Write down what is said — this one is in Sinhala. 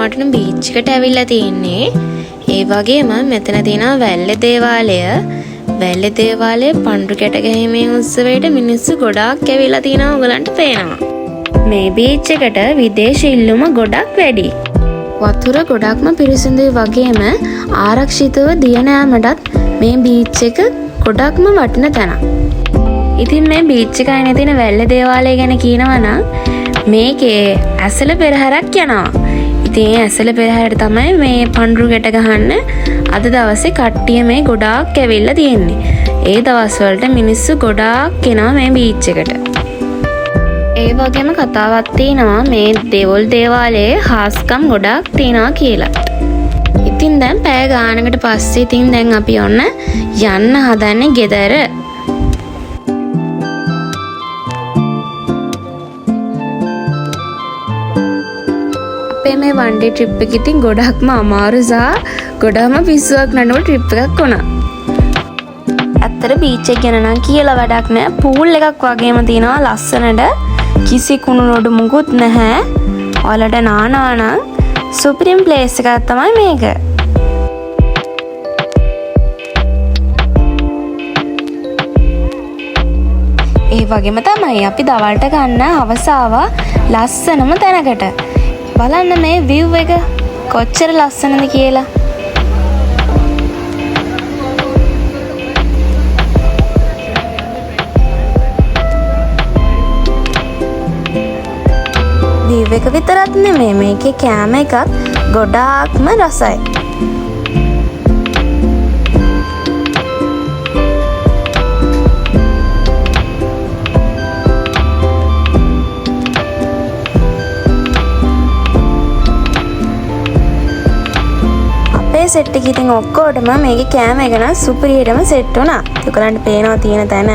වටින බීච් එකට ඇවිල්ලා තියෙන්නේ. ඒ වගේම මෙතන තියෙනවා වැල්ලේ දේවාලය. වැල්ලේ දේවාලයේ පඳුරු කැට ගැහිමේ උත්සවයට මිනිස්සු ගොඩාක් ඇවිල්ලා තිනවා ඔයගලන්ට පේනවා. මේ බීච් එකට විදේශ ඉල්ලුම ගොඩක් වැඩි. වතුර ගොඩක්ම පිරිසිදුයි වගේම ආරක්ෂිතව දිය නෑමටත් මේ බීච් එක ගොඩක්ම වටින තැනක්. ඉතින් මේ බීච් එකේ අයිනේ තියෙන වැල්ලේ දේවාලය ගැන කියනවා නම් මේකේ ඇසළ පෙරහැරක් යනවා. ඉතින් ඒ ඇසළ පෙරහැරට තමයි මේ පඳුරු ගැට ගහන්න අද දවසේ කට්ටිය මේ ගොඩාක් ඇවිල්ලා තියෙන්නේ. ඒ දවස් වලට මිනිස්සු ගොඩාක් එනවා මේ බීච් එකට. ඒ වගේම කතාවක් තියෙනවා මේ දෙවොල් දේවාලයේ හාස්කම් ගොඩක් තියෙනවා කියලා. ඉතින් දැන් පැය ගානකට පස්සේ ඉතින් දැන් අපි ඔන්න යන්න හදන්නේ ගෙදර. අපේ මේ වන් ඩේ ට්‍රිප් එක ඉතින් ගොඩක්ම අමාරු සහ ගොඩක්ම පිස්සුවක් නඩුව ට්‍රිප් එකක් වුණා. ඇත්තට බීච් එක ගැන නම් කියලා වැඩක් නෑ. පූල් එකක් වගේම තියෙනවා ලස්සනට. කිසි කුණු නඩු මුකුත් නැහැ. ඔයාලට නානවා නම් සුපිරිම ප්ලේස් එකක් තමයි මේක. ඒ වගේම තමයි අපි දවල්ට ගන්න අවසාව ලස්සනම තැනකට. බලන්න මේ view එක කොච්චර ලස්සනද කියලා. view එක විතරක් නෙමෙයි මේකේ කැම එකත් ගොඩාක්ම රසයි. සෙට් එක ඉතින් ඔක්කොටම මේකේ කැම එක නම් සුපිරියටම සෙට් වුණා. ඔයගලන්ට පේනවා තියෙන තැන